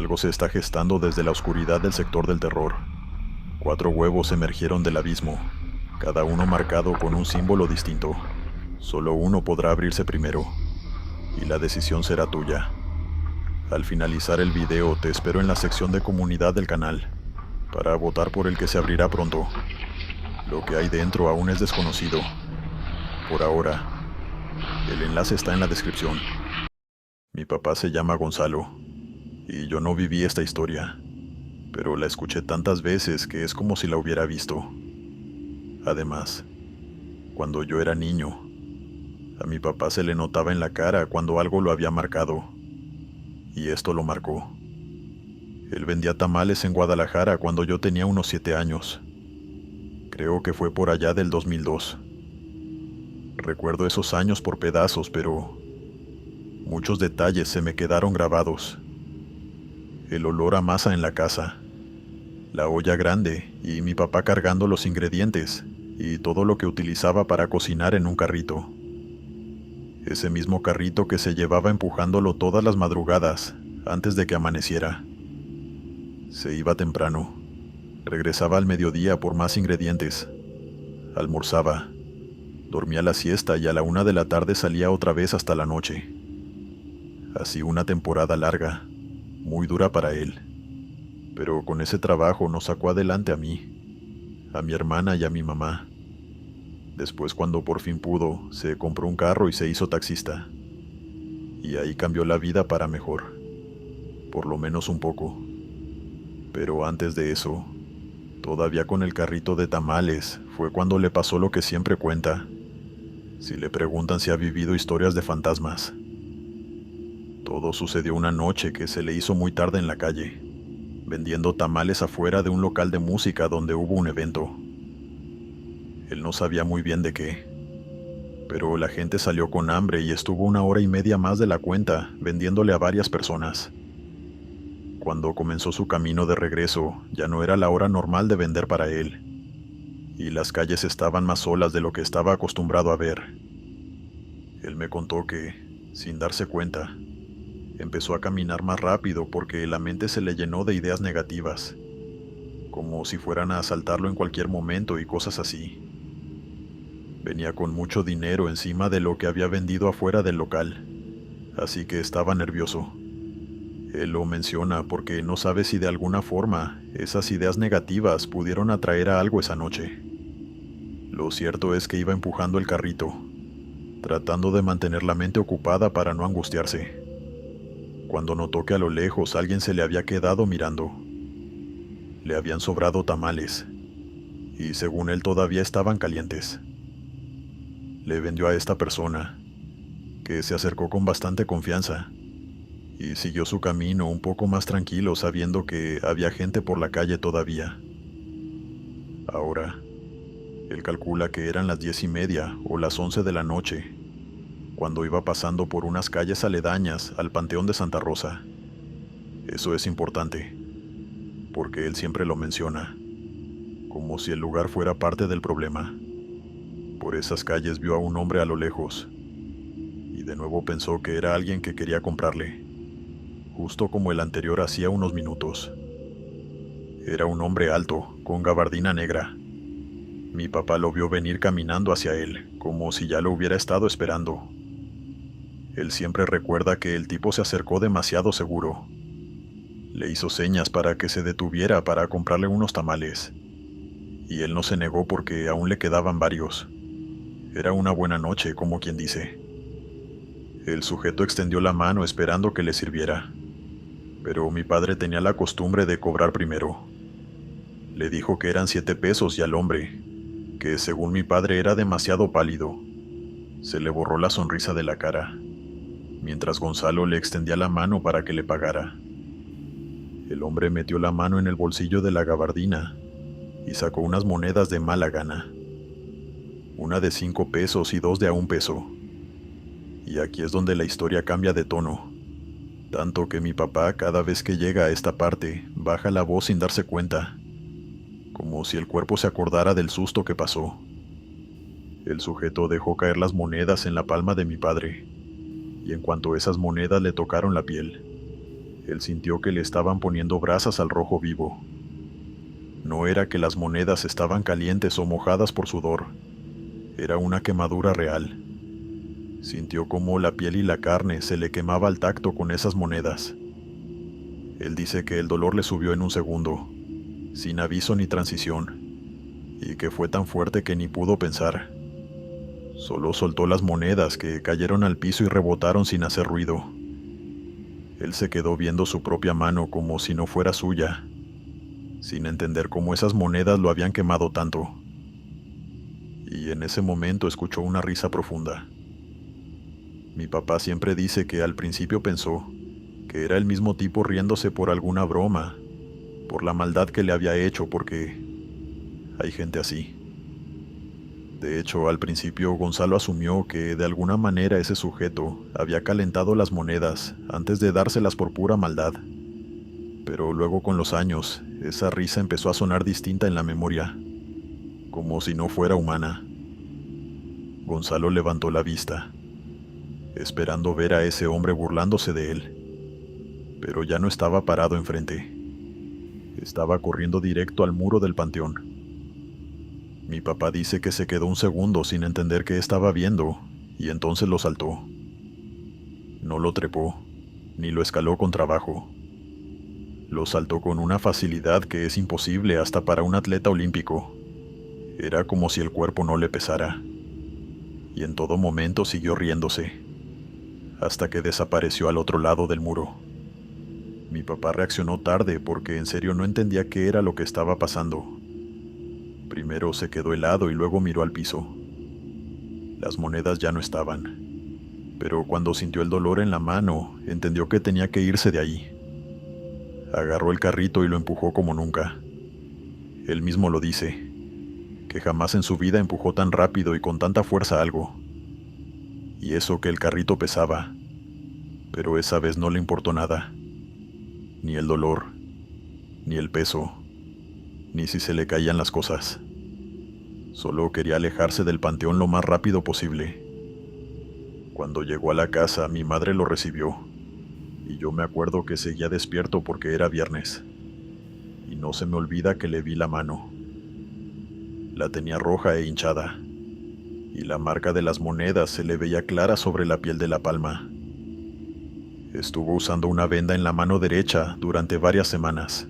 Algo se está gestando desde la oscuridad del sector del terror. 4 huevos emergieron del abismo, cada uno marcado con un símbolo distinto. Solo uno podrá abrirse primero, y la decisión será tuya. Al finalizar el video te espero en la sección de comunidad del canal, para votar por el que se abrirá pronto. Lo que hay dentro aún es desconocido. Por ahora, el enlace está en la descripción. Mi papá se llama Gonzalo, y yo no viví esta historia, pero la escuché tantas veces que es como si la hubiera visto. Además, cuando yo era niño, a mi papá se le notaba en la cara cuando algo lo había marcado, y esto lo marcó. Él vendía tamales en Guadalajara cuando yo tenía unos 7 años. Creo que fue por allá del 2002. Recuerdo esos años por pedazos, pero muchos detalles se me quedaron grabados. El olor a masa en la casa, la olla grande y mi papá cargando los ingredientes y todo lo que utilizaba para cocinar en un carrito. Ese mismo carrito que se llevaba empujándolo todas las madrugadas antes de que amaneciera. Se iba temprano, regresaba al mediodía por más ingredientes, almorzaba, dormía la siesta y a la 1 de la tarde salía otra vez hasta la noche. Así una temporada larga, muy dura para él. Pero con ese trabajo nos sacó adelante a mí, a mi hermana y a mi mamá. Después, cuando por fin pudo, se compró un carro y se hizo taxista. Y ahí cambió la vida para mejor, por lo menos un poco. Pero antes de eso, todavía con el carrito de tamales, fue cuando le pasó lo que siempre cuenta. Si le preguntan si ha vivido historias de fantasmas. Todo sucedió una noche que se le hizo muy tarde en la calle, vendiendo tamales afuera de un local de música donde hubo un evento. Él no sabía muy bien de qué, pero la gente salió con hambre y estuvo 1 hora y media más de la cuenta vendiéndole a varias personas. Cuando comenzó su camino de regreso, ya no era la hora normal de vender para él, y las calles estaban más solas de lo que estaba acostumbrado a ver. Él me contó que, sin darse cuenta, empezó a caminar más rápido porque la mente se le llenó de ideas negativas, como si fueran a asaltarlo en cualquier momento y cosas así. Venía con mucho dinero encima de lo que había vendido afuera del local, así que estaba nervioso. Él lo menciona porque no sabe si de alguna forma esas ideas negativas pudieron atraer a algo esa noche. Lo cierto es que iba empujando el carrito, tratando de mantener la mente ocupada para no angustiarse, cuando notó que a lo lejos alguien se le había quedado mirando. Le habían sobrado tamales, y según él todavía estaban calientes. Le vendió a esta persona, que se acercó con bastante confianza, y siguió su camino un poco más tranquilo sabiendo que había gente por la calle todavía. Ahora, él calcula que eran las 10:30 o las 11 de la noche, cuando iba pasando por unas calles aledañas al Panteón de Santa Rosa. Eso es importante, porque él siempre lo menciona, como si el lugar fuera parte del problema. Por esas calles vio a un hombre a lo lejos, y de nuevo pensó que era alguien que quería comprarle, justo como el anterior hacía unos minutos. Era un hombre alto, con gabardina negra. Mi papá lo vio venir caminando hacia él, como si ya lo hubiera estado esperando. Él siempre recuerda que el tipo se acercó demasiado seguro. Le hizo señas para que se detuviera para comprarle unos tamales, y él no se negó porque aún le quedaban varios. Era una buena noche, como quien dice. El sujeto extendió la mano esperando que le sirviera, pero mi padre tenía la costumbre de cobrar primero. Le dijo que eran 7 pesos y al hombre, que según mi padre era demasiado pálido, se le borró la sonrisa de la cara, mientras Gonzalo le extendía la mano para que le pagara. El hombre metió la mano en el bolsillo de la gabardina y sacó unas monedas de mala gana, una de 5 pesos y 2 de a 1 peso. Y aquí es donde la historia cambia de tono, tanto que mi papá cada vez que llega a esta parte baja la voz sin darse cuenta, como si el cuerpo se acordara del susto que pasó. El sujeto dejó caer las monedas en la palma de mi padre, y en cuanto esas monedas le tocaron la piel, Él sintió que le estaban poniendo brasas al rojo vivo. No era que las monedas estaban calientes o mojadas por sudor, era una quemadura real. Sintió cómo la piel y la carne se le quemaba al tacto con esas monedas. Él dice que el dolor le subió en un segundo, sin aviso ni transición, y que fue tan fuerte que ni pudo pensar. Solo soltó las monedas que cayeron al piso y rebotaron sin hacer ruido. Él se quedó viendo su propia mano como si no fuera suya, sin entender cómo esas monedas lo habían quemado tanto. Y en ese momento escuchó una risa profunda. Mi papá siempre dice que al principio pensó que era el mismo tipo riéndose por alguna broma, por la maldad que le había hecho, porque hay gente así. De hecho, al principio Gonzalo asumió que de alguna manera ese sujeto había calentado las monedas antes de dárselas por pura maldad. Pero luego con los años, esa risa empezó a sonar distinta en la memoria, como si no fuera humana. Gonzalo levantó la vista, esperando ver a ese hombre burlándose de él. Pero ya no estaba parado enfrente. Estaba corriendo directo al muro del panteón. Mi papá dice que se quedó un segundo sin entender qué estaba viendo, y entonces lo saltó. No lo trepó, ni lo escaló con trabajo. Lo saltó con una facilidad que es imposible hasta para un atleta olímpico. Era como si el cuerpo no le pesara. Y en todo momento siguió riéndose, hasta que desapareció al otro lado del muro. Mi papá reaccionó tarde porque en serio no entendía qué era lo que estaba pasando. Primero se quedó helado y luego miró al piso. Las monedas ya no estaban, pero cuando sintió el dolor en la mano, entendió que tenía que irse de ahí. Agarró el carrito y lo empujó como nunca. Él mismo lo dice, que jamás en su vida empujó tan rápido y con tanta fuerza algo. Y eso que el carrito pesaba, pero esa vez no le importó nada. Ni el dolor, ni el peso, ni si se le caían las cosas. Solo quería alejarse del panteón lo más rápido posible. Cuando llegó a la casa, mi madre lo recibió, y yo me acuerdo que seguía despierto porque era viernes. Y no se me olvida que le vi la mano. La tenía roja e hinchada, y la marca de las monedas se le veía clara sobre la piel de la palma. Estuvo usando una venda en la mano derecha durante varias semanas,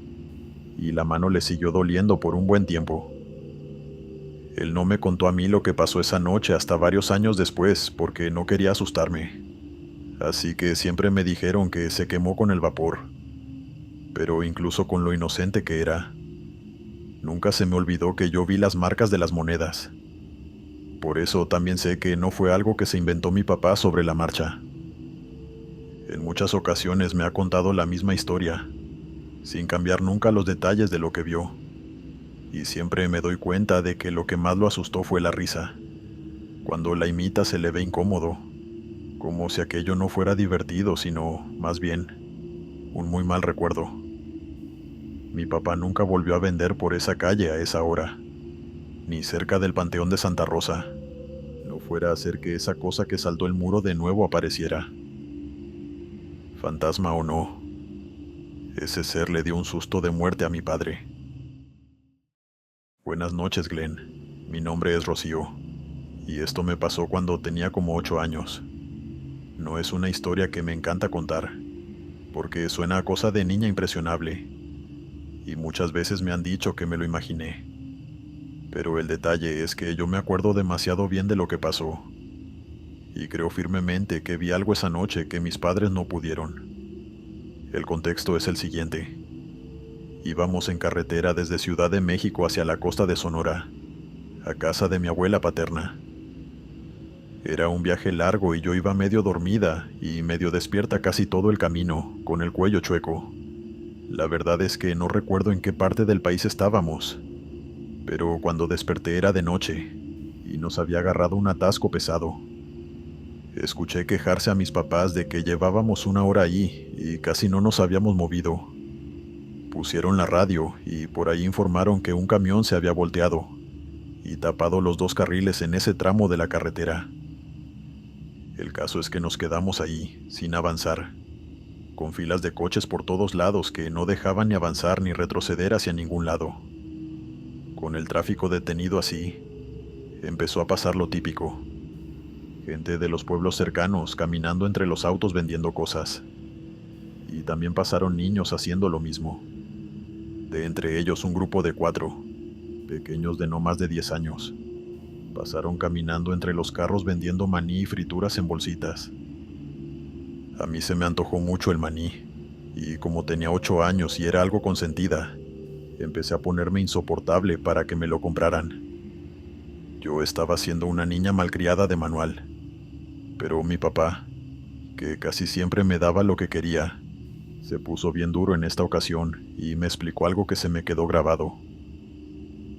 y la mano le siguió doliendo por un buen tiempo. Él no me contó a mí lo que pasó esa noche hasta varios años después porque no quería asustarme. Así que siempre me dijeron que se quemó con el vapor. Pero incluso con lo inocente que era, nunca se me olvidó que yo vi las marcas de las monedas. Por eso también sé que no fue algo que se inventó mi papá sobre la marcha. En muchas ocasiones me ha contado la misma historia, sin cambiar nunca los detalles de lo que vio. Y siempre me doy cuenta de que lo que más lo asustó fue la risa. Cuando la imita se le ve incómodo, como si aquello no fuera divertido, sino, más bien, un muy mal recuerdo. Mi papá nunca volvió a vender por esa calle a esa hora, ni cerca del Panteón de Santa Rosa. No fuera a hacer que esa cosa que saltó el muro de nuevo apareciera. Fantasma o no, ese ser le dio un susto de muerte a mi padre. Buenas noches, Glenn. Mi nombre es Rocío, y esto me pasó cuando tenía como 8 años. No es una historia que me encanta contar, porque suena a cosa de niña impresionable, y muchas veces me han dicho que me lo imaginé. Pero el detalle es que yo me acuerdo demasiado bien de lo que pasó, y creo firmemente que vi algo esa noche que mis padres no pudieron. El contexto es el siguiente. Íbamos en carretera desde Ciudad de México hacia la costa de Sonora, a casa de mi abuela paterna. Era un viaje largo y yo iba medio dormida y medio despierta casi todo el camino, con el cuello chueco. La verdad es que no recuerdo en qué parte del país estábamos, pero cuando desperté era de noche y nos había agarrado un atasco pesado. Escuché quejarse a mis papás de que llevábamos 1 hora ahí y casi no nos habíamos movido. Pusieron la radio y por ahí informaron que un camión se había volteado y tapado los 2 carriles en ese tramo de la carretera. El caso es que nos quedamos ahí, sin avanzar. con filas de coches por todos lados que no dejaban ni avanzar ni retroceder hacia ningún lado. Con el tráfico detenido así, empezó a pasar lo típico. Gente de los pueblos cercanos caminando entre los autos vendiendo cosas. Y también pasaron niños haciendo lo mismo. De entre ellos un grupo de 4, pequeños de no más de 10 años. Pasaron caminando entre los carros vendiendo maní y frituras en bolsitas. A mí se me antojó mucho el maní, y como tenía 8 años y era algo consentida, empecé a ponerme insoportable para que me lo compraran. Yo estaba siendo una niña malcriada de manual, pero mi papá, que casi siempre me daba lo que quería, se puso bien duro en esta ocasión y me explicó algo que se me quedó grabado.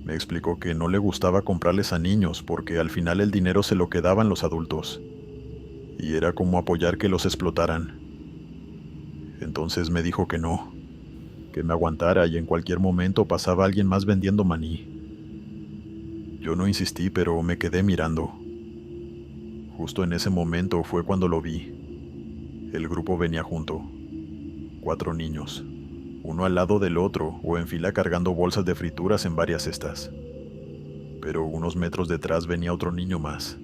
Me explicó que no le gustaba comprarles a niños porque al final el dinero se lo quedaban los adultos, y era como apoyar que los explotaran. Entonces me dijo que no, que me aguantara y en cualquier momento pasaba alguien más vendiendo maní. Yo no insistí, pero me quedé mirando. Justo en ese momento fue cuando lo vi. El grupo venía junto. 4 niños, uno al lado del otro o en fila cargando bolsas de frituras en varias cestas. Pero unos metros detrás venía otro niño más,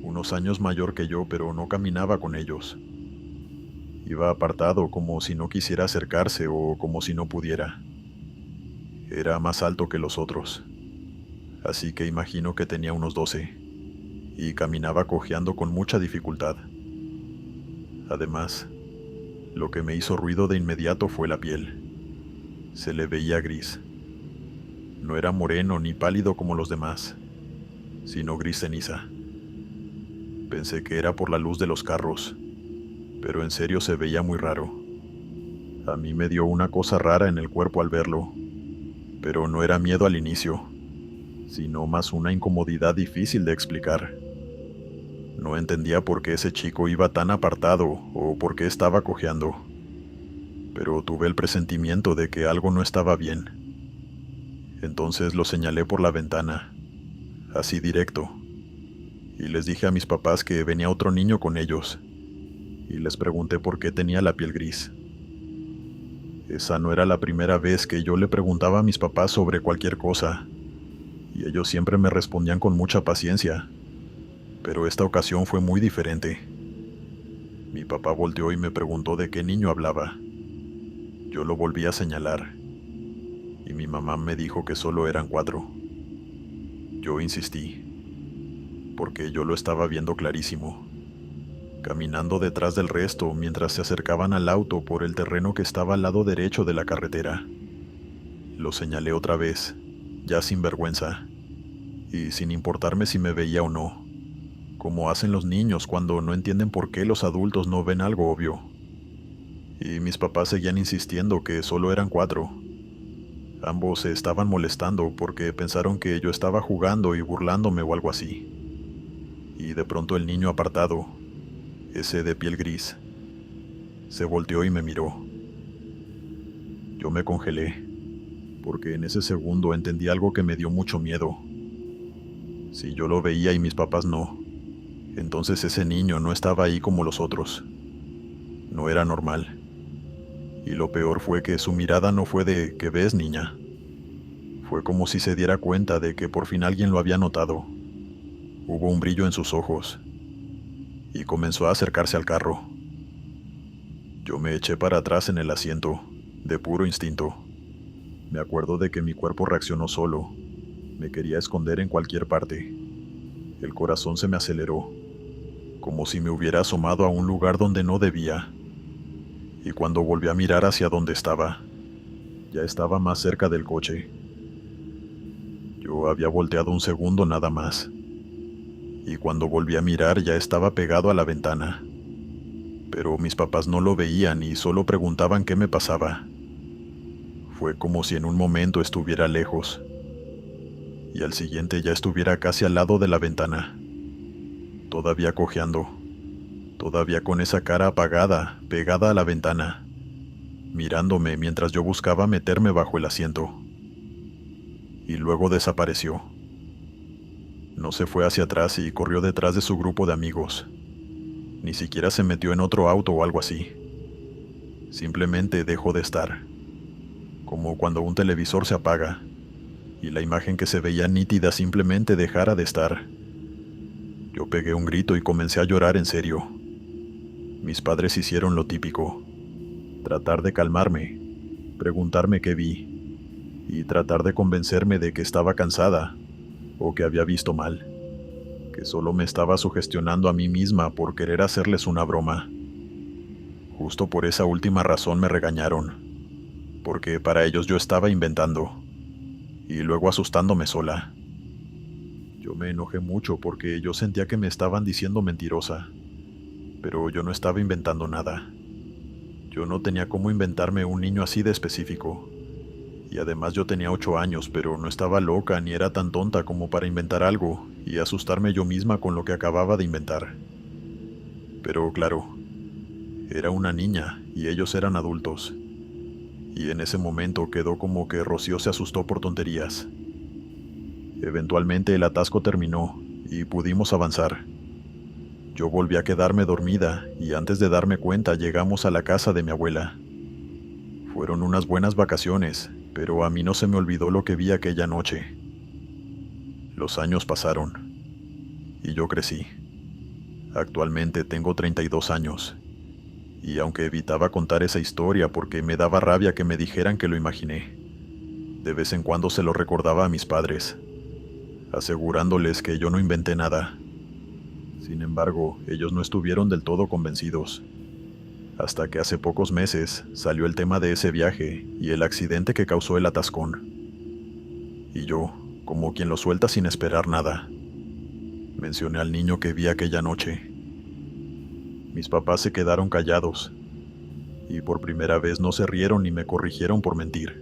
unos años mayor que yo, pero no caminaba con ellos. Iba apartado como si no quisiera acercarse o como si no pudiera. Era más alto que los otros, así que imagino que tenía unos 12, y caminaba cojeando con mucha dificultad. Además, lo que me hizo ruido de inmediato fue la piel. Se le veía gris. No era moreno ni pálido como los demás, sino gris ceniza. Pensé que era por la luz de los carros, pero en serio se veía muy raro. A mí me dio una cosa rara en el cuerpo al verlo, pero no era miedo al inicio, sino más una incomodidad difícil de explicar. No entendía por qué ese chico iba tan apartado o por qué estaba cojeando, pero tuve el presentimiento de que algo no estaba bien. Entonces lo señalé por la ventana, así directo, y les dije a mis papás que venía otro niño con ellos, y les pregunté por qué tenía la piel gris. Esa no era la primera vez que yo le preguntaba a mis papás sobre cualquier cosa, y ellos siempre me respondían con mucha paciencia. Pero esta ocasión fue muy diferente. Mi papá volteó y me preguntó de qué niño hablaba. Yo lo volví a señalar, y mi mamá me dijo que solo eran 4. Yo insistí, porque yo lo estaba viendo clarísimo, caminando detrás del resto mientras se acercaban al auto por el terreno que estaba al lado derecho de la carretera. Lo señalé otra vez, ya sin vergüenza, y sin importarme si me veía o no, como hacen los niños cuando no entienden por qué los adultos no ven algo obvio. Y mis papás seguían insistiendo que solo eran 4. Ambos se estaban molestando porque pensaron que yo estaba jugando y burlándome o algo así. Y de pronto el niño apartado, ese de piel gris, se volteó y me miró. Yo me congelé, porque en ese segundo entendí algo que me dio mucho miedo. Si yo lo veía y mis papás no, entonces ese niño no estaba ahí como los otros. No era normal. Y lo peor fue que su mirada no fue de ¿qué ves, niña? Fue como si se diera cuenta de que por fin alguien lo había notado. Hubo un brillo en sus ojos, y comenzó a acercarse al carro. Yo me eché para atrás en el asiento, de puro instinto. Me acuerdo de que mi cuerpo reaccionó solo. Me quería esconder en cualquier parte. El corazón se me aceleró, como si me hubiera asomado a un lugar donde no debía. Y cuando volví a mirar hacia donde estaba, ya estaba más cerca del coche. Yo había volteado un segundo nada más, y cuando volví a mirar ya estaba pegado a la ventana. Pero mis papás no lo veían y solo preguntaban qué me pasaba. Fue como si en un momento estuviera lejos, y al siguiente ya estuviera casi al lado de la ventana, todavía cojeando, todavía con esa cara apagada, pegada a la ventana, mirándome mientras yo buscaba meterme bajo el asiento. Y luego desapareció. No se fue hacia atrás y corrió detrás de su grupo de amigos. Ni siquiera se metió en otro auto o algo así. Simplemente dejó de estar. Como cuando un televisor se apaga y la imagen que se veía nítida simplemente dejara de estar. Yo pegué un grito y comencé a llorar en serio. Mis padres hicieron lo típico: tratar de calmarme, preguntarme qué vi y tratar de convencerme de que estaba cansada o que había visto mal, que solo me estaba sugestionando a mí misma por querer hacerles una broma. Justo por esa última razón me regañaron, porque para ellos yo estaba inventando y luego asustándome sola. Yo me enojé mucho porque yo sentía que me estaban diciendo mentirosa, pero yo no estaba inventando nada. Yo no tenía cómo inventarme un niño así de específico. Y además yo tenía 8 años, pero no estaba loca ni era tan tonta como para inventar algo y asustarme yo misma con lo que acababa de inventar. Pero claro, era una niña y ellos eran adultos. Y en ese momento quedó como que Rocío se asustó por tonterías. Eventualmente el atasco terminó y pudimos avanzar. Yo volví a quedarme dormida y antes de darme cuenta llegamos a la casa de mi abuela. Fueron unas buenas vacaciones, pero a mí no se me olvidó lo que vi aquella noche. Los años pasaron y yo crecí. Actualmente tengo 32 años y aunque evitaba contar esa historia porque me daba rabia que me dijeran que lo imaginé, de vez en cuando se lo recordaba a mis padres, asegurándoles que yo no inventé nada. Sin embargo, ellos no estuvieron del todo convencidos, hasta que hace pocos meses salió el tema de ese viaje y el accidente que causó el atascón. Y yo, como quien lo suelta sin esperar nada, mencioné al niño que vi aquella noche. Mis papás se quedaron callados, y por primera vez no se rieron ni me corrigieron por mentir.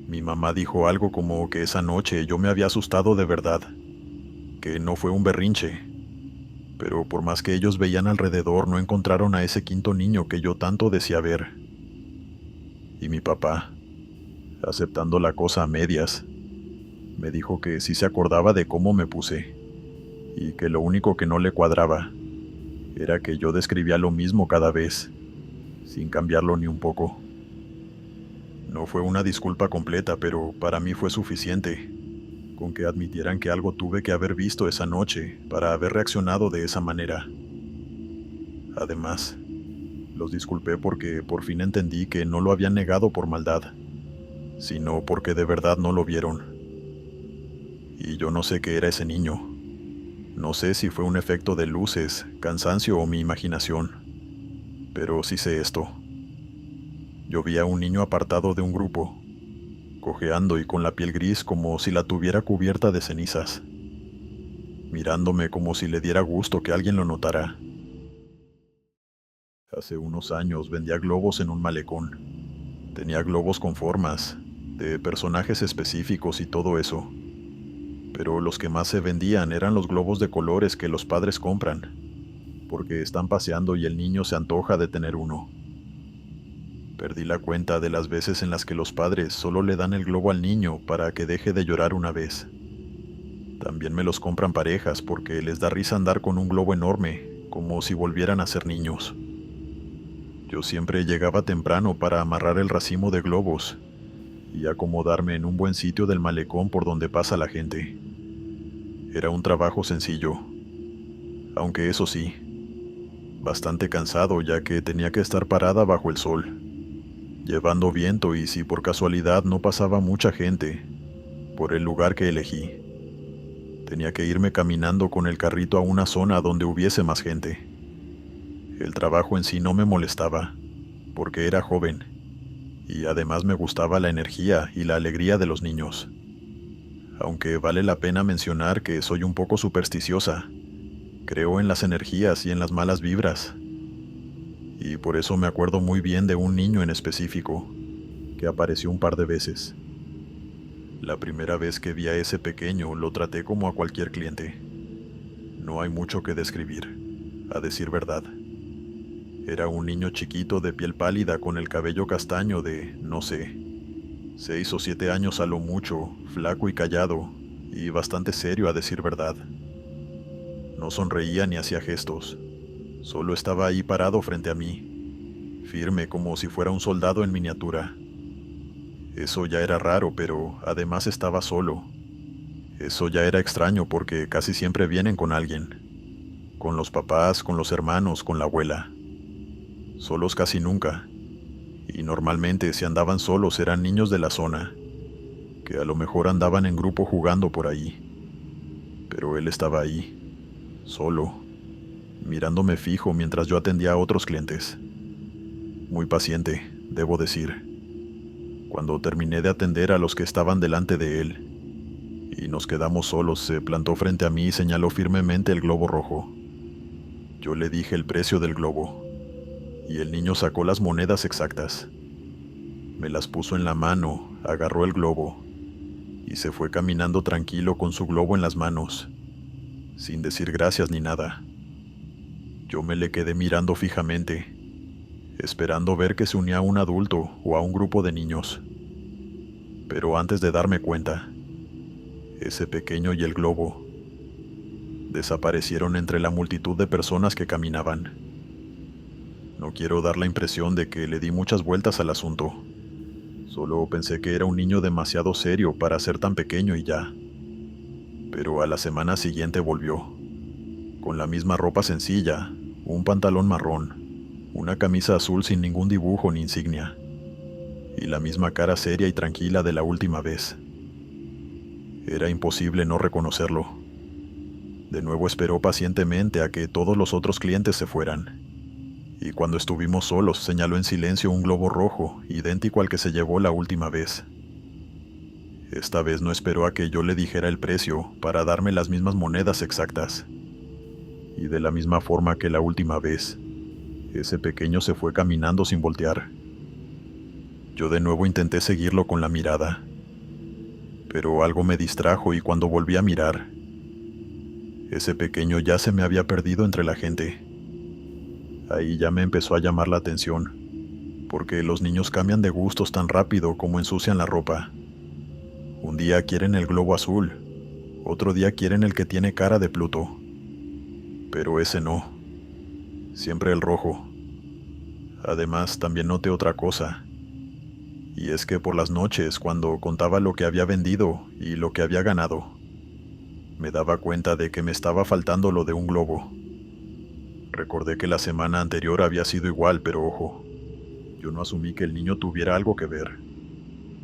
Mi mamá dijo algo como que esa noche yo me había asustado de verdad, que no fue un berrinche, pero por más que ellos veían alrededor no encontraron a ese quinto niño que yo tanto deseaba ver. Y mi papá, aceptando la cosa a medias, me dijo que sí se acordaba de cómo me puse, y que lo único que no le cuadraba era que yo describía lo mismo cada vez, sin cambiarlo ni un poco. No fue una disculpa completa, pero para mí fue suficiente, con que admitieran que algo tuve que haber visto esa noche para haber reaccionado de esa manera. Además, los disculpé porque por fin entendí que no lo habían negado por maldad, sino porque de verdad no lo vieron. Y yo no sé qué era ese niño. No sé si fue un efecto de luces, cansancio o mi imaginación, pero sí sé esto. Yo vi a un niño apartado de un grupo, cojeando y con la piel gris como si la tuviera cubierta de cenizas, mirándome como si le diera gusto que alguien lo notara. Hace unos años vendía globos en un malecón. Tenía globos con formas, de personajes específicos y todo eso. Pero los que más se vendían eran los globos de colores que los padres compran, porque están paseando y el niño se antoja de tener uno. Perdí la cuenta de las veces en las que los padres solo le dan el globo al niño para que deje de llorar una vez. También me los compran parejas porque les da risa andar con un globo enorme, como si volvieran a ser niños. Yo siempre llegaba temprano para amarrar el racimo de globos y acomodarme en un buen sitio del malecón por donde pasa la gente. Era un trabajo sencillo, aunque eso sí, bastante cansado ya que tenía que estar parada bajo el sol, llevando viento y si por casualidad no pasaba mucha gente, por el lugar que elegí, tenía que irme caminando con el carrito a una zona donde hubiese más gente. El trabajo en sí no me molestaba, porque era joven, y además me gustaba la energía y la alegría de los niños. Aunque vale la pena mencionar que soy un poco supersticiosa, creo en las energías y en las malas vibras. Y por eso me acuerdo muy bien de un niño en específico, que apareció un par de veces. La primera vez que vi a ese pequeño lo traté como a cualquier cliente. No hay mucho que describir, a decir verdad. Era un niño chiquito de piel pálida con el cabello castaño de, no sé, 6 o 7 años a lo mucho, flaco y callado, y bastante serio a decir verdad. No sonreía ni hacía gestos, solo estaba ahí parado frente a mí, firme como si fuera un soldado en miniatura. Eso ya era raro, pero además estaba solo. Eso ya era extraño porque casi siempre vienen con alguien. Con los papás, con los hermanos, con la abuela. Solos casi nunca. Y normalmente si andaban solos eran niños de la zona, que a lo mejor andaban en grupo jugando por ahí. Pero él estaba ahí, solo, mirándome fijo mientras yo atendía a otros clientes. Muy paciente, debo decir. Cuando terminé de atender a los que estaban delante de él, y nos quedamos solos, se plantó frente a mí y señaló firmemente el globo rojo. Yo le dije el precio del globo, y el niño sacó las monedas exactas. Me las puso en la mano, agarró el globo, y se fue caminando tranquilo con su globo en las manos, sin decir gracias ni nada. Yo me le quedé mirando fijamente, esperando ver que se unía a un adulto o a un grupo de niños. Pero antes de darme cuenta, ese pequeño y el globo desaparecieron entre la multitud de personas que caminaban. No quiero dar la impresión de que le di muchas vueltas al asunto. Solo pensé que era un niño demasiado serio para ser tan pequeño y ya. Pero a la semana siguiente volvió, con la misma ropa sencilla, un pantalón marrón, una camisa azul sin ningún dibujo ni insignia, y la misma cara seria y tranquila de la última vez. Era imposible no reconocerlo. De nuevo esperó pacientemente a que todos los otros clientes se fueran. Y cuando estuvimos solos, señaló en silencio un globo rojo, idéntico al que se llevó la última vez. Esta vez no esperó a que yo le dijera el precio para darme las mismas monedas exactas. Y de la misma forma que la última vez, ese pequeño se fue caminando sin voltear. Yo de nuevo intenté seguirlo con la mirada, pero algo me distrajo y cuando volví a mirar, ese pequeño ya se me había perdido entre la gente. Ahí ya me empezó a llamar la atención, porque los niños cambian de gustos tan rápido como ensucian la ropa. Un día quieren el globo azul, otro día quieren el que tiene cara de Pluto. Pero ese no, siempre el rojo. Además, también noté otra cosa, y es que por las noches, cuando contaba lo que había vendido y lo que había ganado, me daba cuenta de que me estaba faltando lo de un globo. Recordé que la semana anterior había sido igual, pero ojo, yo no asumí que el niño tuviera algo que ver.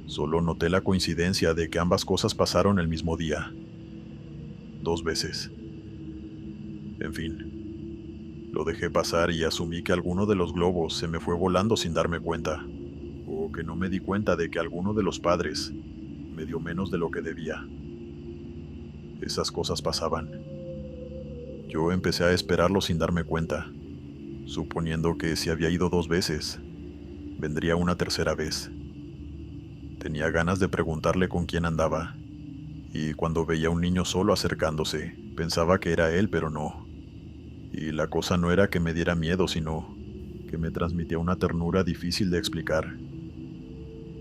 Solo noté la coincidencia de que ambas cosas pasaron el mismo día. 2 veces. En fin, lo dejé pasar y asumí que alguno de los globos se me fue volando sin darme cuenta, o que no me di cuenta de que alguno de los padres me dio menos de lo que debía. Esas cosas pasaban. Yo empecé a esperarlo sin darme cuenta, suponiendo que si había ido 2 veces, vendría una tercera vez. Tenía ganas de preguntarle con quién andaba, y cuando veía a un niño solo acercándose, pensaba que era él, pero no. Y la cosa no era que me diera miedo, sino que me transmitía una ternura difícil de explicar.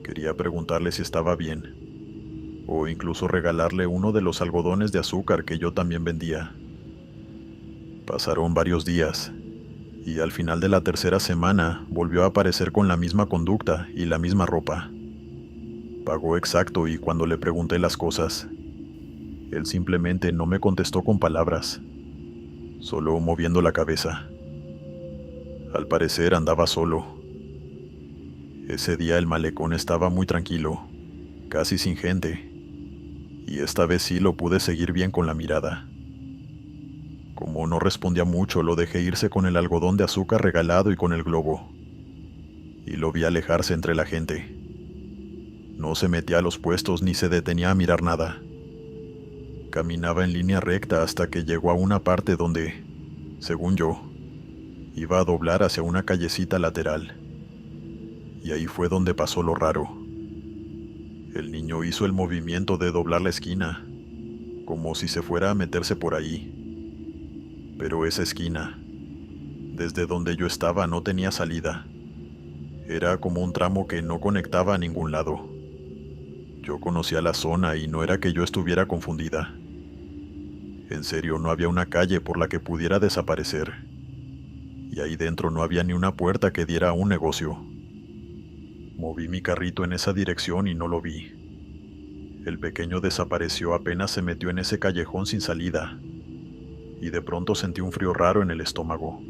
Quería preguntarle si estaba bien, o incluso regalarle uno de los algodones de azúcar que yo también vendía. Pasaron varios días, y al final de la tercera semana volvió a aparecer con la misma conducta y la misma ropa. Pagó exacto y cuando le pregunté las cosas, él simplemente no me contestó con palabras, solo moviendo la cabeza. Al parecer andaba solo. Ese día el malecón estaba muy tranquilo, casi sin gente, y esta vez sí lo pude seguir bien con la mirada. Como no respondía mucho, lo dejé irse con el algodón de azúcar regalado y con el globo, y lo vi alejarse entre la gente. No se metía a los puestos ni se detenía a mirar nada. Caminaba en línea recta hasta que llegó a una parte donde, según yo, iba a doblar hacia una callecita lateral. Y ahí fue donde pasó lo raro. El niño hizo el movimiento de doblar la esquina, como si se fuera a meterse por ahí. Pero esa esquina, desde donde yo estaba, no tenía salida. Era como un tramo que no conectaba a ningún lado. Yo conocía la zona y no era que yo estuviera confundida. En serio, no había una calle por la que pudiera desaparecer. y ahí dentro no había ni una puerta que diera a un negocio. Moví mi carrito en esa dirección y no lo vi. El pequeño desapareció apenas se metió en ese callejón sin salida, y de pronto sentí un frío raro en el estómago.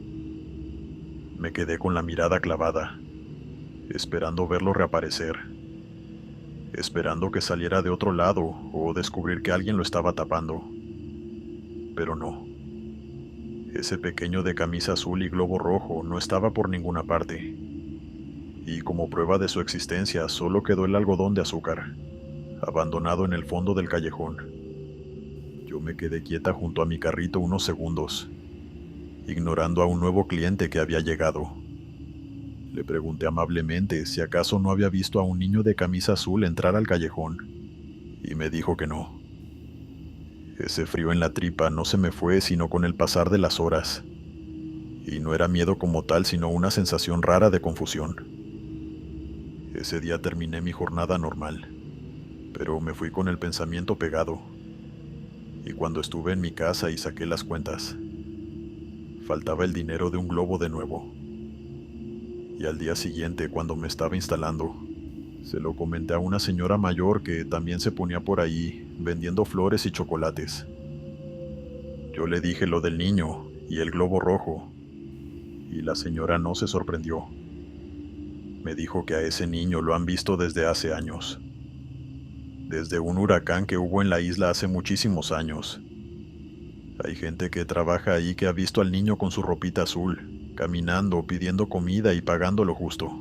Me quedé con la mirada clavada, esperando verlo reaparecer, esperando que saliera de otro lado o descubrir que alguien lo estaba tapando. Pero no. Ese pequeño de camisa azul y globo rojo no estaba por ninguna parte, y como prueba de su existencia solo quedó el algodón de azúcar, abandonado en el fondo del callejón. Yo me quedé quieta junto a mi carrito unos segundos, ignorando a un nuevo cliente que había llegado. Le pregunté amablemente si acaso no había visto a un niño de camisa azul entrar al callejón, y me dijo que no. Ese frío en la tripa no se me fue sino con el pasar de las horas, y no era miedo como tal sino una sensación rara de confusión. Ese día terminé mi jornada normal, pero me fui con el pensamiento pegado, y cuando estuve en mi casa y saqué las cuentas, faltaba el dinero de un globo de nuevo. Y al día siguiente, cuando me estaba instalando, se lo comenté a una señora mayor que también se ponía por ahí, vendiendo flores y chocolates. Yo le dije lo del niño y el globo rojo, y la señora no se sorprendió. Me dijo que a ese niño lo han visto desde hace años. Desde un huracán que hubo en la isla hace muchísimos años. Hay gente que trabaja ahí que ha visto al niño con su ropita azul, caminando, pidiendo comida y pagando lo justo.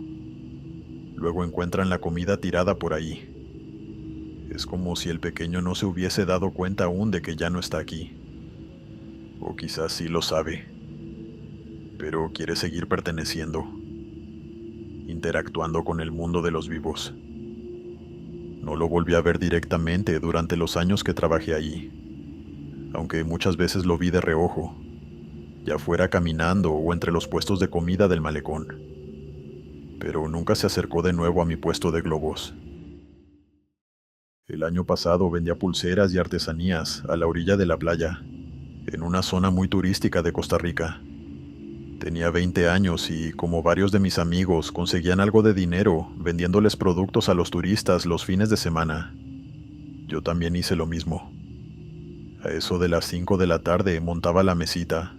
Luego encuentran la comida tirada por ahí. Es como si el pequeño no se hubiese dado cuenta aún de que ya no está aquí. O quizás sí lo sabe, pero quiere seguir perteneciendo, interactuando con el mundo de los vivos. No lo volví a ver directamente durante los años que trabajé allí, aunque muchas veces lo vi de reojo, ya fuera caminando o entre los puestos de comida del malecón. Pero nunca se acercó de nuevo a mi puesto de globos. El año pasado vendía pulseras y artesanías a la orilla de la playa, en una zona muy turística de Costa Rica. Tenía 20 años y, como varios de mis amigos, conseguían algo de dinero vendiéndoles productos a los turistas los fines de semana. Yo también hice lo mismo. A eso de las 5 de la tarde montaba la mesita,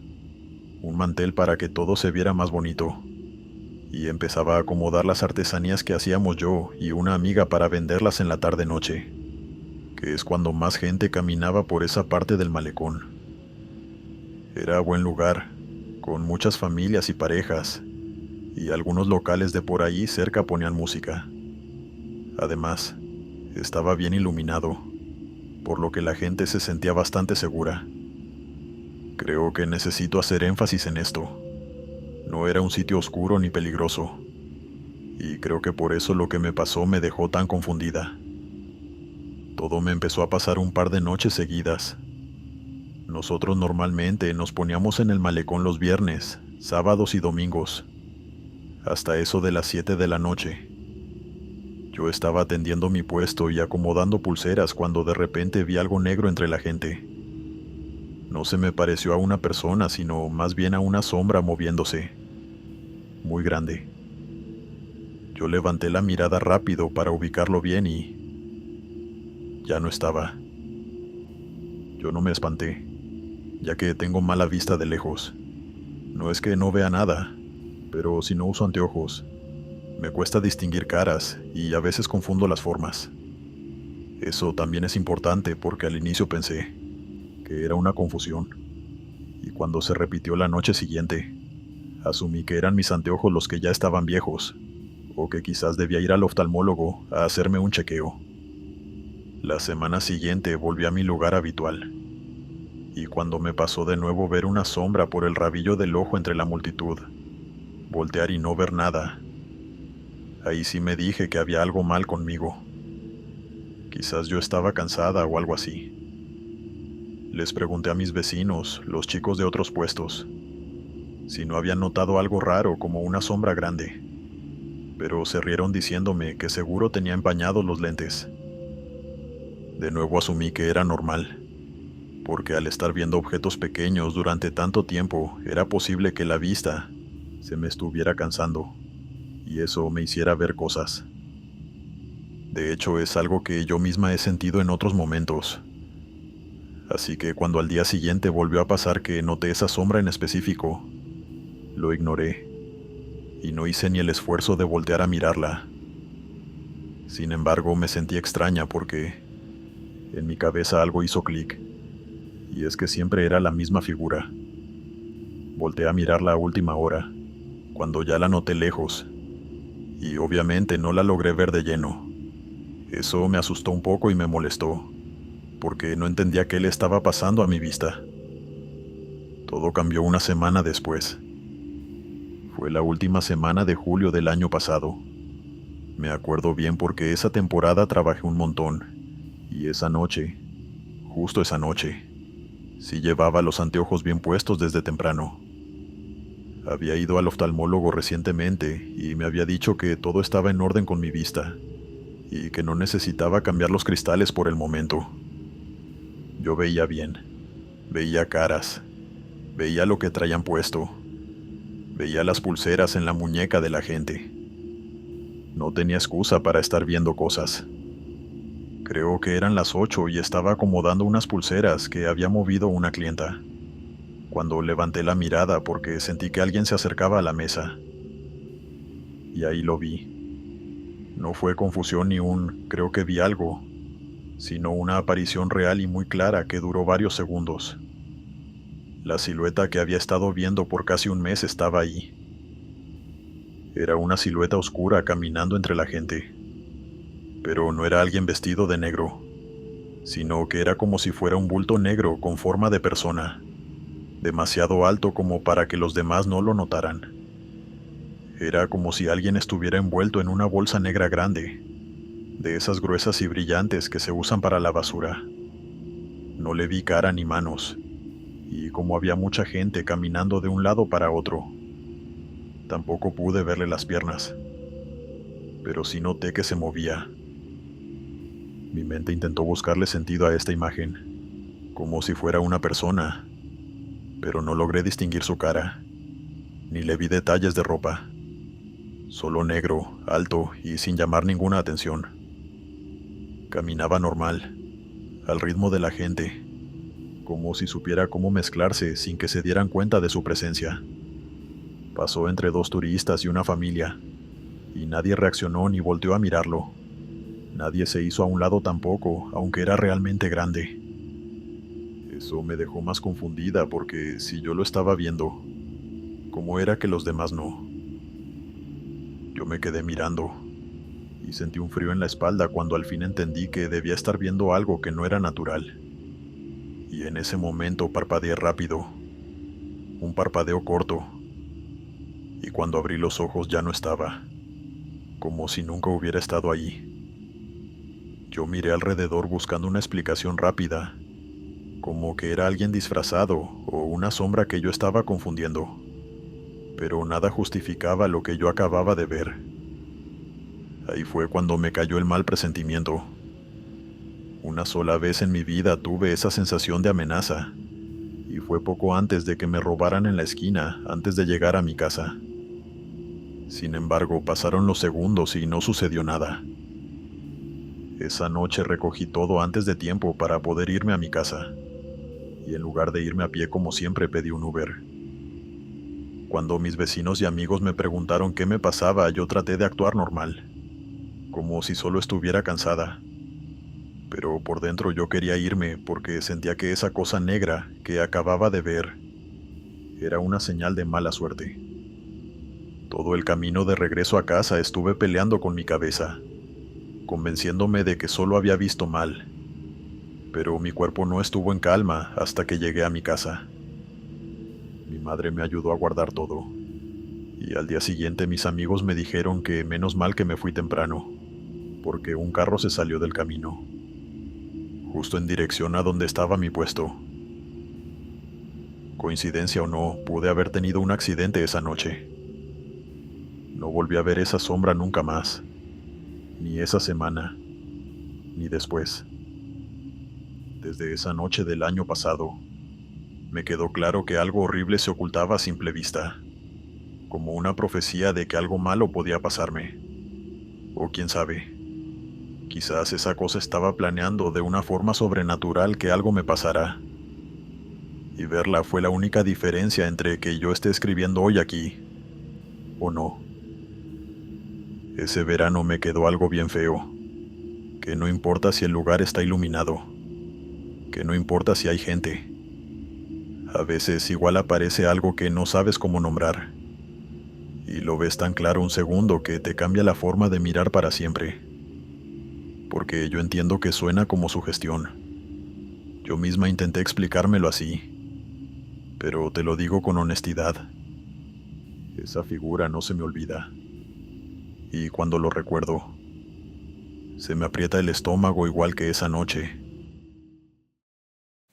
un mantel para que todo se viera más bonito, y empezaba a acomodar las artesanías que hacíamos yo y una amiga para venderlas en la tarde-noche, que es cuando más gente caminaba por esa parte del malecón. Era buen lugar, con muchas familias y parejas, y algunos locales de por ahí cerca ponían música. Además, estaba bien iluminado, por lo que la gente se sentía bastante segura. Creo que necesito hacer énfasis en esto. No era un sitio oscuro ni peligroso, y creo que por eso lo que me pasó me dejó tan confundida. Todo me empezó a pasar un par de noches seguidas. Nosotros normalmente nos poníamos en el malecón los viernes, sábados y domingos, hasta eso de las 7 de la noche. Yo estaba atendiendo mi puesto y acomodando pulseras cuando de repente vi algo negro entre la gente. No se me pareció a una persona, sino más bien a una sombra moviéndose, muy grande. Yo levanté la mirada rápido para ubicarlo bien y ya no estaba. Yo no me espanté, ya que tengo mala vista de lejos. No es que no vea nada, pero si no uso anteojos, me cuesta distinguir caras y a veces confundo las formas. Eso también es importante porque al inicio pensé que era una confusión, y cuando se repitió la noche siguiente, asumí que eran mis anteojos los que ya estaban viejos, o que quizás debía ir al oftalmólogo a hacerme un chequeo. La semana siguiente volví a mi lugar habitual, y cuando me pasó de nuevo ver una sombra por el rabillo del ojo entre la multitud, voltear y no ver nada, ahí sí me dije que había algo mal conmigo. Quizás yo estaba cansada o algo así. Les pregunté a mis vecinos, los chicos de otros puestos, si no habían notado algo raro como una sombra grande, pero se rieron diciéndome que seguro tenía empañados los lentes. De nuevo asumí que era normal, porque al estar viendo objetos pequeños durante tanto tiempo, era posible que la vista se me estuviera cansando y eso me hiciera ver cosas. De hecho, es algo que yo misma he sentido en otros momentos. Así que cuando al día siguiente volvió a pasar que noté esa sombra en específico, lo ignoré y no hice ni el esfuerzo de voltear a mirarla. Sin embargo, me sentí extraña porque en mi cabeza algo hizo clic, y es que siempre era la misma figura. Volteé a mirarla a última hora, cuando ya la noté lejos, y obviamente no la logré ver de lleno. Eso me asustó un poco y me molestó, porque no entendía qué le estaba pasando a mi vista. Todo cambió una semana después. Fue la última semana de julio del año pasado. Me acuerdo bien porque esa temporada trabajé un montón, y esa noche, justo esa noche, sí llevaba los anteojos bien puestos desde temprano. Había ido al oftalmólogo recientemente y me había dicho que todo estaba en orden con mi vista y que no necesitaba cambiar los cristales por el momento. Yo veía bien, veía caras, veía lo que traían puesto, veía las pulseras en la muñeca de la gente. No tenía excusa para estar viendo cosas. Creo que eran las 8 y estaba acomodando unas pulseras que había movido una clienta, cuando levanté la mirada porque sentí que alguien se acercaba a la mesa. Y ahí lo vi. No fue confusión ni un creo que vi algo, sino una aparición real y muy clara que duró varios segundos. La silueta que había estado viendo por casi un mes estaba ahí. Era una silueta oscura caminando entre la gente. Pero no era alguien vestido de negro, sino que era como si fuera un bulto negro con forma de persona, demasiado alto como para que los demás no lo notaran. Era como si alguien estuviera envuelto en una bolsa negra grande, de esas gruesas y brillantes que se usan para la basura. No le vi cara ni manos, y como había mucha gente caminando de un lado para otro, tampoco pude verle las piernas, pero sí noté que se movía. Mi mente intentó buscarle sentido a esta imagen, como si fuera una persona, pero no logré distinguir su cara, ni le vi detalles de ropa. Solo negro, alto y sin llamar ninguna atención. Caminaba normal, al ritmo de la gente, como si supiera cómo mezclarse sin que se dieran cuenta de su presencia. Pasó entre dos turistas y una familia, y nadie reaccionó ni volteó a mirarlo. Nadie se hizo a un lado tampoco, aunque era realmente grande. Eso me dejó más confundida porque si yo lo estaba viendo, ¿cómo era que los demás no? Yo me quedé mirando y sentí un frío en la espalda cuando al fin entendí que debía estar viendo algo que no era natural. Y en ese momento parpadeé rápido, un parpadeo corto, y cuando abrí los ojos ya no estaba, como si nunca hubiera estado allí. Yo miré alrededor buscando una explicación rápida, como que era alguien disfrazado o una sombra que yo estaba confundiendo, pero nada justificaba lo que yo acababa de ver. Ahí fue cuando me cayó el mal presentimiento. Una sola vez en mi vida tuve esa sensación de amenaza, y fue poco antes de que me robaran en la esquina antes de llegar a mi casa. Sin embargo, pasaron los segundos y no sucedió nada. Esa noche recogí todo antes de tiempo para poder irme a mi casa, y en lugar de irme a pie como siempre pedí un Uber. Cuando mis vecinos y amigos me preguntaron qué me pasaba, yo traté de actuar normal, como si solo estuviera cansada. Pero por dentro yo quería irme porque sentía que esa cosa negra que acababa de ver era una señal de mala suerte. Todo el camino de regreso a casa estuve peleando con mi cabeza, convenciéndome de que solo había visto mal, pero mi cuerpo no estuvo en calma hasta que llegué a mi casa. Mi madre me ayudó a guardar todo, y al día siguiente mis amigos me dijeron que menos mal que me fui temprano, porque un carro se salió del camino, justo en dirección a donde estaba mi puesto. Coincidencia o no, pude haber tenido un accidente esa noche. No volví a ver esa sombra nunca más, ni esa semana, ni después. Desde esa noche del año pasado, me quedó claro que algo horrible se ocultaba a simple vista. como una profecía de que algo malo podía pasarme. O quién sabe, quizás esa cosa estaba planeando de una forma sobrenatural que algo me pasara. Y verla fue la única diferencia entre que yo esté escribiendo hoy aquí o no. Ese verano me quedó algo bien feo, que no importa si el lugar está iluminado, que no importa si hay gente. A veces igual aparece algo que no sabes cómo nombrar, y lo ves tan claro un segundo que te cambia la forma de mirar para siempre. Porque yo entiendo que suena como sugestión. Yo misma intenté explicármelo así, pero te lo digo con honestidad. Esa figura no se me olvida. Y cuando lo recuerdo, se me aprieta el estómago igual que esa noche.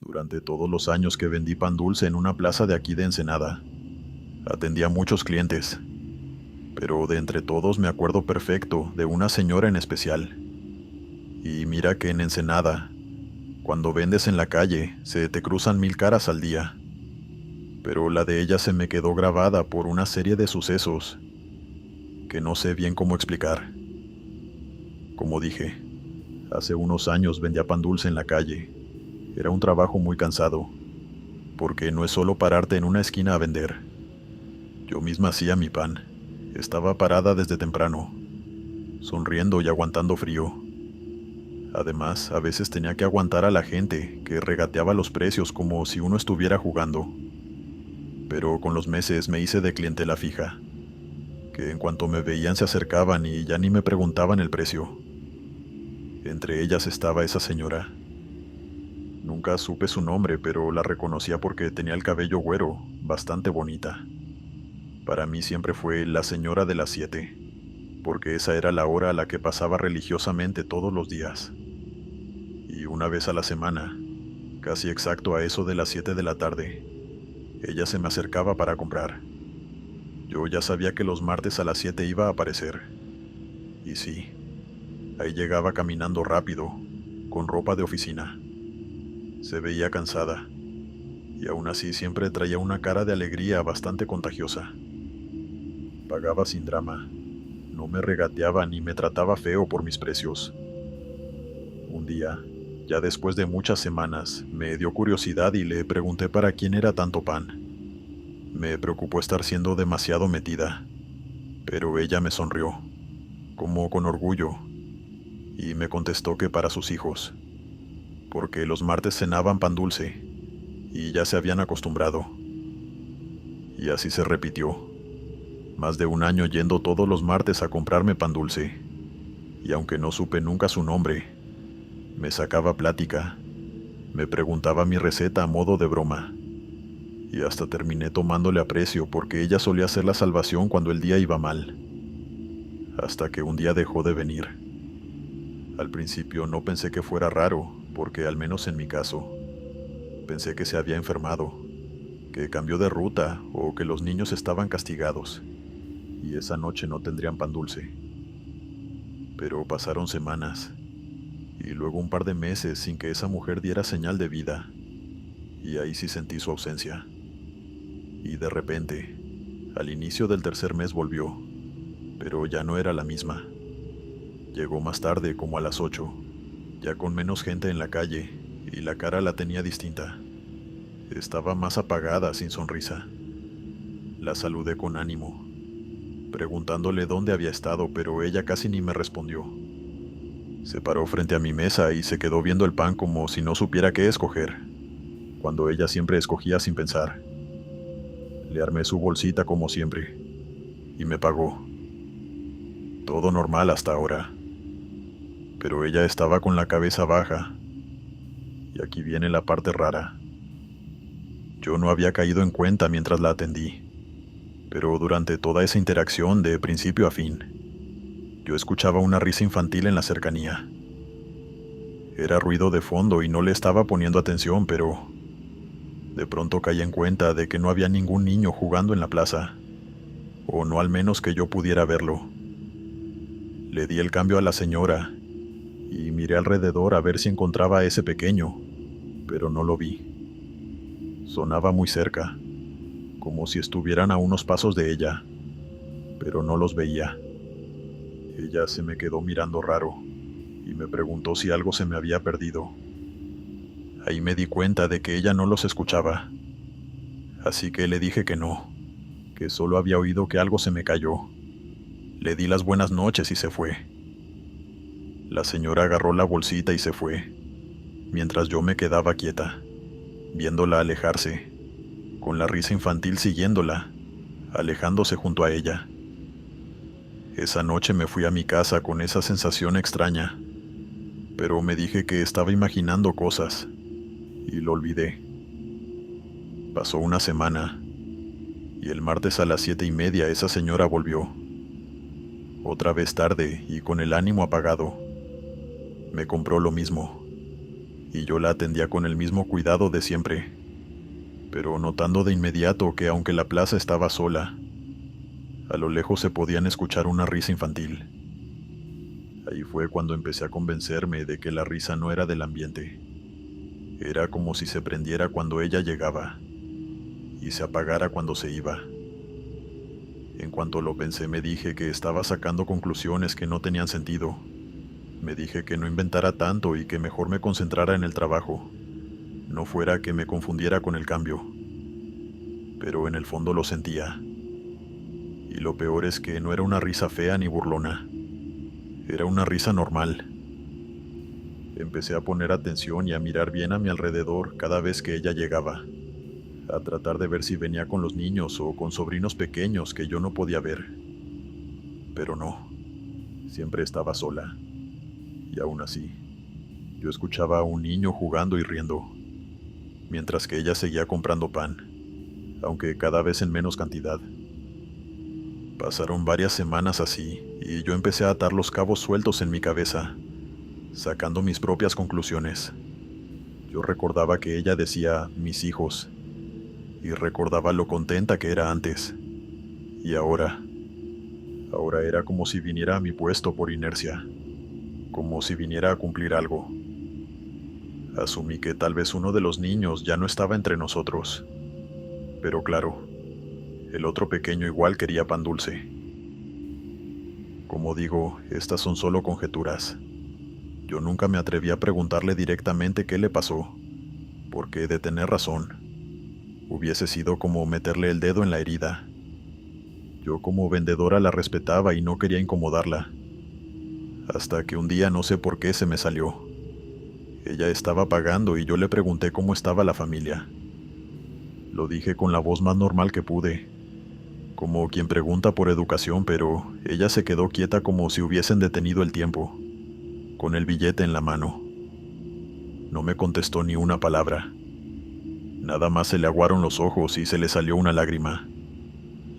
Durante todos los años que vendí pan dulce en una plaza de aquí de Ensenada, atendí a muchos clientes, pero de entre todos me acuerdo perfecto de una señora en especial. Y mira que en Ensenada, cuando vendes en la calle, se te cruzan 1000 caras al día. Pero la de ella se me quedó grabada por una serie de sucesos que no sé bien cómo explicar. Como dije, hace unos años vendía pan dulce en la calle. Era un trabajo muy cansado, porque no es solo pararte en una esquina a vender. Yo misma hacía mi pan. Estaba parada desde temprano, sonriendo y aguantando frío. Además, a veces tenía que aguantar a la gente que regateaba los precios como si uno estuviera jugando. Pero con los meses me hice de clientela fija, que en cuanto me veían se acercaban y ya ni me preguntaban el precio. Entre ellas estaba esa señora. Nunca supe su nombre, pero la reconocía porque tenía el cabello güero, bastante bonita. Para mí siempre fue la señora de las 7, porque esa era la hora a la que pasaba religiosamente todos los días. Y una vez a la semana, casi exacto a eso de las 7 de la tarde, ella se me acercaba para comprar. Yo ya sabía que los martes a las 7 iba a aparecer. Y sí, ahí llegaba caminando rápido, con ropa de oficina. Se veía cansada, y aún así siempre traía una cara de alegría bastante contagiosa. Pagaba sin drama, no me regateaba ni me trataba feo por mis precios. Un día, ya después de muchas semanas, me dio curiosidad y le pregunté para quién era tanto pan. Me preocupó estar siendo demasiado metida, pero ella me sonrió, como con orgullo, y me contestó que para sus hijos, porque los martes cenaban pan dulce, y ya se habían acostumbrado. Y así se repitió, más de un año yendo todos los martes a comprarme pan dulce, y aunque no supe nunca su nombre, me sacaba plática, me preguntaba mi receta a modo de broma, y hasta terminé tomándole aprecio porque ella solía ser la salvación cuando el día iba mal. Hasta que un día dejó de venir. Al principio no pensé que fuera raro, porque al menos en mi caso, pensé que se había enfermado, que cambió de ruta o que los niños estaban castigados, y esa noche no tendrían pan dulce. Pero pasaron semanas, y luego un par de meses sin que esa mujer diera señal de vida, y ahí sí sentí su ausencia. Y de repente, al inicio del tercer mes volvió, pero ya no era la misma. Llegó más tarde, como a las 8, ya con menos gente en la calle, y la cara la tenía distinta. Estaba más apagada, sin sonrisa. La saludé con ánimo, preguntándole dónde había estado, pero ella casi ni me respondió. Se paró frente a mi mesa y se quedó viendo el pan como si no supiera qué escoger, cuando ella siempre escogía sin pensar. Le armé su bolsita como siempre, y me pagó. Todo normal hasta ahora. Pero ella estaba con la cabeza baja, y aquí viene la parte rara. Yo no había caído en cuenta mientras la atendí, pero durante toda esa interacción de principio a fin, yo escuchaba una risa infantil en la cercanía. Era ruido de fondo y no le estaba poniendo atención, pero de pronto caí en cuenta de que no había ningún niño jugando en la plaza, o no al menos que yo pudiera verlo. Le di el cambio a la señora y miré alrededor a ver si encontraba a ese pequeño, pero no lo vi. Sonaba muy cerca, como si estuvieran a unos pasos de ella, pero no los veía. Ella se me quedó mirando raro y me preguntó si algo se me había perdido. Ahí me di cuenta de que ella no los escuchaba, así que le dije que no, que solo había oído que algo se me cayó. Le di las buenas noches y se fue. La señora agarró la bolsita y se fue, mientras yo me quedaba quieta, viéndola alejarse, con la risa infantil siguiéndola, alejándose junto a ella. Esa noche me fui a mi casa con esa sensación extraña, pero me dije que estaba imaginando cosas, y lo olvidé. Pasó una semana, y el martes a las 7:30 esa señora volvió. Otra vez tarde y con el ánimo apagado. Me compró lo mismo, y yo la atendía con el mismo cuidado de siempre, pero notando de inmediato que aunque la plaza estaba sola, a lo lejos se podían escuchar una risa infantil. Ahí fue cuando empecé a convencerme de que la risa no era del ambiente. Era como si se prendiera cuando ella llegaba y se apagara cuando se iba. En cuanto lo pensé, me dije que estaba sacando conclusiones que no tenían sentido. Me dije que no inventara tanto y que mejor me concentrara en el trabajo. No fuera que me confundiera con el cambio. Pero en el fondo lo sentía. Y lo peor es que no era una risa fea ni burlona. Era una risa normal. Empecé a poner atención y a mirar bien a mi alrededor cada vez que ella llegaba, a tratar de ver si venía con los niños o con sobrinos pequeños que yo no podía ver. Pero no, siempre estaba sola. Y aún así, yo escuchaba a un niño jugando y riendo, mientras que ella seguía comprando pan, aunque cada vez en menos cantidad. Pasaron varias semanas así, y yo empecé a atar los cabos sueltos en mi cabeza, sacando mis propias conclusiones. Yo recordaba que ella decía "mis hijos", y recordaba lo contenta que era antes. Y ahora era como si viniera a mi puesto por inercia, como si viniera a cumplir algo. Asumí que tal vez uno de los niños ya no estaba entre nosotros. Pero claro, el otro pequeño igual quería pan dulce. Como digo, estas son solo conjeturas. Yo nunca me atreví a preguntarle directamente qué le pasó, porque de tener razón, hubiese sido como meterle el dedo en la herida. Yo como vendedora la respetaba y no quería incomodarla. Hasta que un día no sé por qué se me salió. Ella estaba pagando y yo le pregunté cómo estaba la familia. Lo dije con la voz más normal que pude, como quien pregunta por educación, pero ella se quedó quieta como si hubiesen detenido el tiempo, con el billete en la mano. No me contestó ni una palabra. Nada más se le aguaron los ojos y se le salió una lágrima.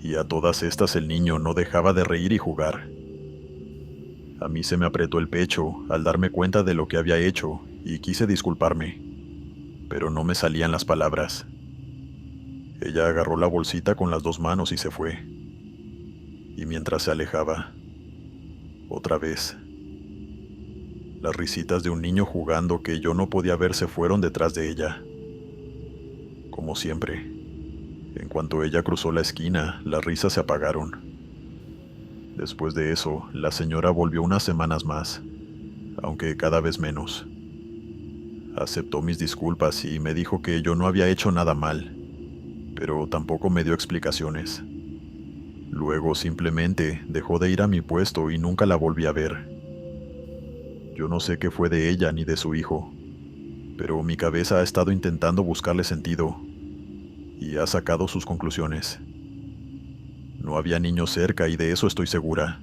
Y a todas estas el niño no dejaba de reír y jugar. A mí se me apretó el pecho al darme cuenta de lo que había hecho y quise disculparme, pero no me salían las palabras. Ella agarró la bolsita con las dos manos y se fue. Y mientras se alejaba, otra vez, las risitas de un niño jugando que yo no podía ver se fueron detrás de ella. Como siempre, en cuanto ella cruzó la esquina, las risas se apagaron. Después de eso, la señora volvió unas semanas más, aunque cada vez menos. Aceptó mis disculpas y me dijo que yo no había hecho nada mal, pero tampoco me dio explicaciones. Luego simplemente dejó de ir a mi puesto y nunca la volví a ver. Yo no sé qué fue de ella ni de su hijo, pero mi cabeza ha estado intentando buscarle sentido y ha sacado sus conclusiones. No había niños cerca y de eso estoy segura.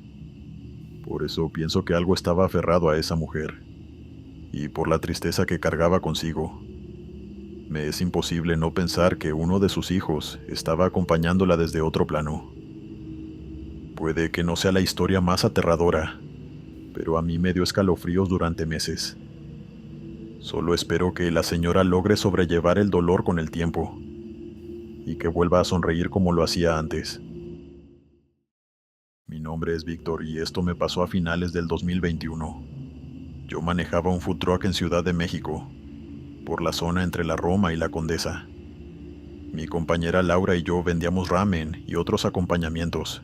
Por eso pienso que algo estaba aferrado a esa mujer, y por la tristeza que cargaba consigo. Me es imposible no pensar que uno de sus hijos estaba acompañándola desde otro plano. Puede que no sea la historia más aterradora, pero a mí me dio escalofríos durante meses. Solo espero que la señora logre sobrellevar el dolor con el tiempo, y que vuelva a sonreír como lo hacía antes. Mi nombre es Víctor y esto me pasó a finales del 2021. Yo manejaba un food truck en Ciudad de México, por la zona entre la Roma y la Condesa. Mi compañera Laura y yo vendíamos ramen y otros acompañamientos.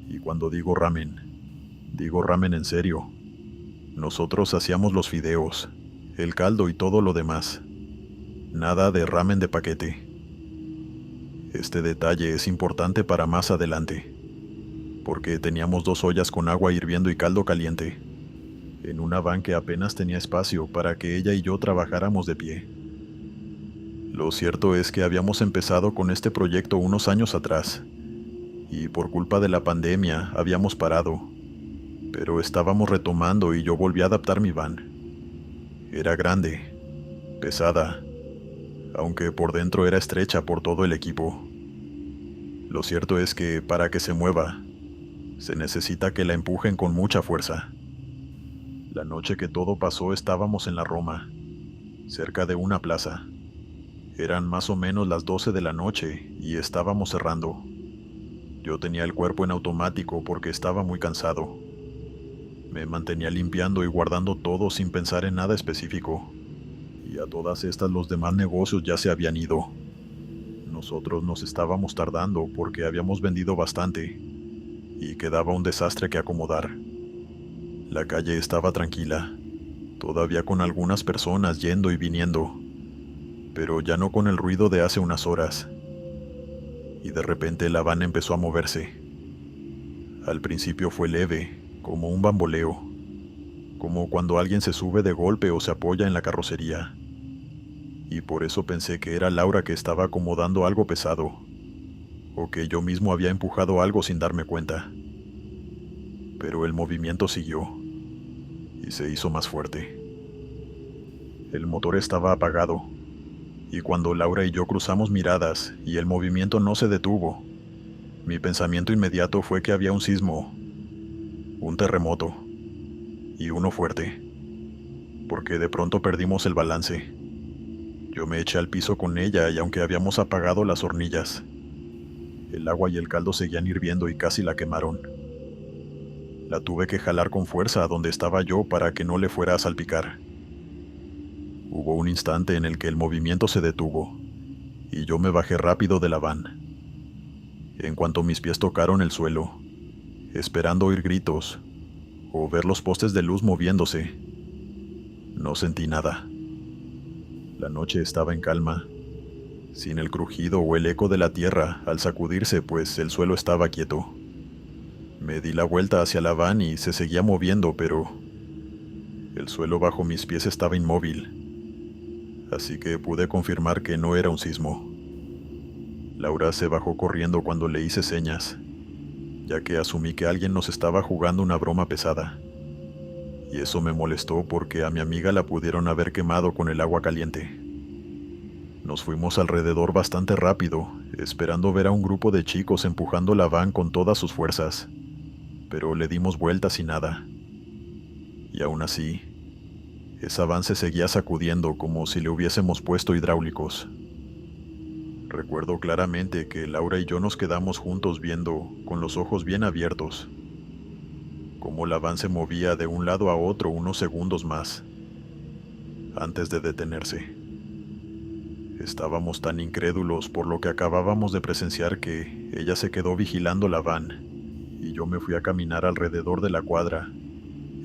Y cuando digo ramen en serio. Nosotros hacíamos los fideos, el caldo y todo lo demás. Nada de ramen de paquete. Este detalle es importante para más adelante, porque teníamos 2 ollas con agua hirviendo y caldo caliente, en una van que apenas tenía espacio para que ella y yo trabajáramos de pie. Lo cierto es que habíamos empezado con este proyecto unos años atrás, y por culpa de la pandemia habíamos parado, pero estábamos retomando y yo volví a adaptar mi van. Era grande, pesada, aunque por dentro era estrecha por todo el equipo. Lo cierto es que para que se mueva, se necesita que la empujen con mucha fuerza. La noche que todo pasó estábamos en la Roma, cerca de una plaza. Eran más o menos las 12 de la noche y estábamos cerrando. Yo tenía el cuerpo en automático porque estaba muy cansado. Me mantenía limpiando y guardando todo sin pensar en nada específico. Y a todas estas los demás negocios ya se habían ido. Nosotros nos estábamos tardando porque habíamos vendido bastante y quedaba un desastre que acomodar. La calle estaba tranquila, todavía con algunas personas yendo y viniendo, pero ya no con el ruido de hace unas horas. Y de repente la van empezó a moverse. Al principio fue leve, como un bamboleo, como cuando alguien se sube de golpe o se apoya en la carrocería. Y por eso pensé que era Laura que estaba acomodando algo pesado, o que yo mismo había empujado algo sin darme cuenta. Pero el movimiento siguió, y se hizo más fuerte. El motor estaba apagado, y cuando Laura y yo cruzamos miradas y el movimiento no se detuvo, mi pensamiento inmediato fue que había un sismo, un terremoto, y uno fuerte, porque de pronto perdimos el balance. Yo me eché al piso con ella y aunque habíamos apagado las hornillas, el agua y el caldo seguían hirviendo y casi la quemaron. La tuve que jalar con fuerza a donde estaba yo para que no le fuera a salpicar. Hubo un instante en el que el movimiento se detuvo, y yo me bajé rápido de la van. En cuanto mis pies tocaron el suelo, esperando oír gritos o ver los postes de luz moviéndose, no sentí nada. La noche estaba en calma, sin el crujido o el eco de la tierra al sacudirse, pues el suelo estaba quieto. Me di la vuelta hacia la van y se seguía moviendo, pero el suelo bajo mis pies estaba inmóvil, así que pude confirmar que no era un sismo. Laura se bajó corriendo cuando le hice señas, ya que asumí que alguien nos estaba jugando una broma pesada. Y eso me molestó porque a mi amiga la pudieron haber quemado con el agua caliente. Nos fuimos alrededor bastante rápido, esperando ver a un grupo de chicos empujando la van con todas sus fuerzas, pero le dimos vueltas y nada. Y aún así, esa van se seguía sacudiendo como si le hubiésemos puesto hidráulicos. Recuerdo claramente que Laura y yo nos quedamos juntos viendo, con los ojos bien abiertos, cómo la van se movía de un lado a otro unos segundos más, antes de detenerse. Estábamos tan incrédulos por lo que acabábamos de presenciar que ella se quedó vigilando la van, y yo me fui a caminar alrededor de la cuadra,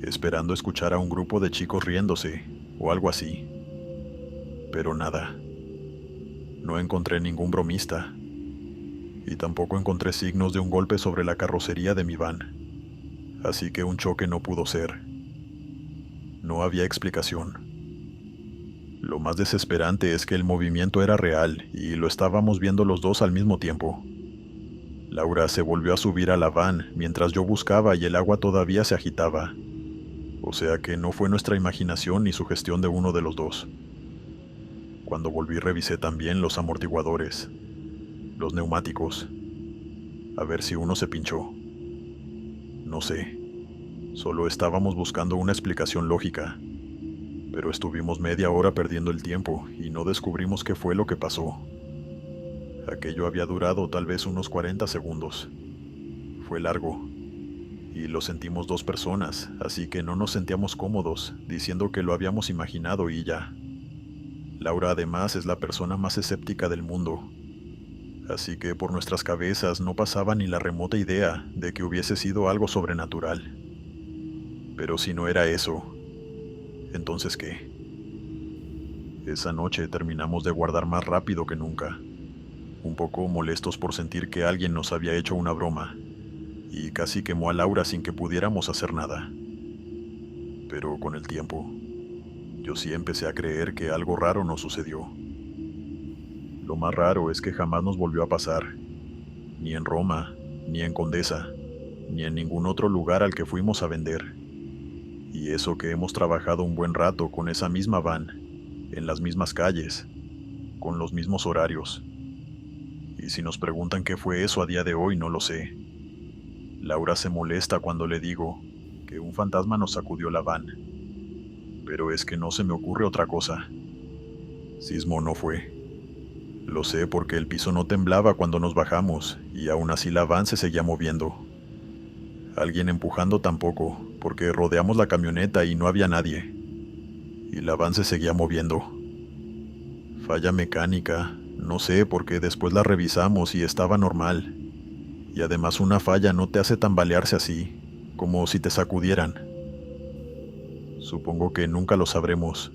esperando escuchar a un grupo de chicos riéndose, o algo así. Pero nada. No encontré ningún bromista, y tampoco encontré signos de un golpe sobre la carrocería de mi van. Así que un choque no pudo ser. No había explicación. Lo más desesperante es que el movimiento era real y lo estábamos viendo los dos al mismo tiempo. Laura se volvió a subir a la van mientras yo buscaba y el agua todavía se agitaba. O sea que no fue nuestra imaginación ni sugestión de uno de los dos. Cuando volví revisé también los amortiguadores, los neumáticos, a ver si uno se pinchó. No sé, solo estábamos buscando una explicación lógica, pero estuvimos media hora perdiendo el tiempo y no descubrimos qué fue lo que pasó. Aquello había durado tal vez unos 40 segundos. Fue largo, y lo sentimos 2 personas, así que no nos sentíamos cómodos diciendo que lo habíamos imaginado y ya. Laura además es la persona más escéptica del mundo, así que por nuestras cabezas no pasaba ni la remota idea de que hubiese sido algo sobrenatural. Pero si no era eso, ¿entonces qué? Esa noche terminamos de guardar más rápido que nunca, un poco molestos por sentir que alguien nos había hecho una broma, y casi quemó a Laura sin que pudiéramos hacer nada. Pero con el tiempo, yo sí empecé a creer que algo raro nos sucedió. Lo más raro es que jamás nos volvió a pasar, ni en Roma, ni en Condesa, ni en ningún otro lugar al que fuimos a vender. Y eso que hemos trabajado un buen rato con esa misma van, en las mismas calles, con los mismos horarios. Y si nos preguntan qué fue eso a día de hoy, no lo sé. Laura se molesta cuando le digo que un fantasma nos sacudió la van. Pero es que no se me ocurre otra cosa. Sismo no fue. Lo sé porque el piso no temblaba cuando nos bajamos, y aún así la van se seguía moviendo. Alguien empujando tampoco, porque rodeamos la camioneta y no había nadie. Y la van se seguía moviendo. Falla mecánica, no sé, porque después la revisamos y estaba normal. Y además una falla no te hace tambalearse así, como si te sacudieran. Supongo que nunca lo sabremos,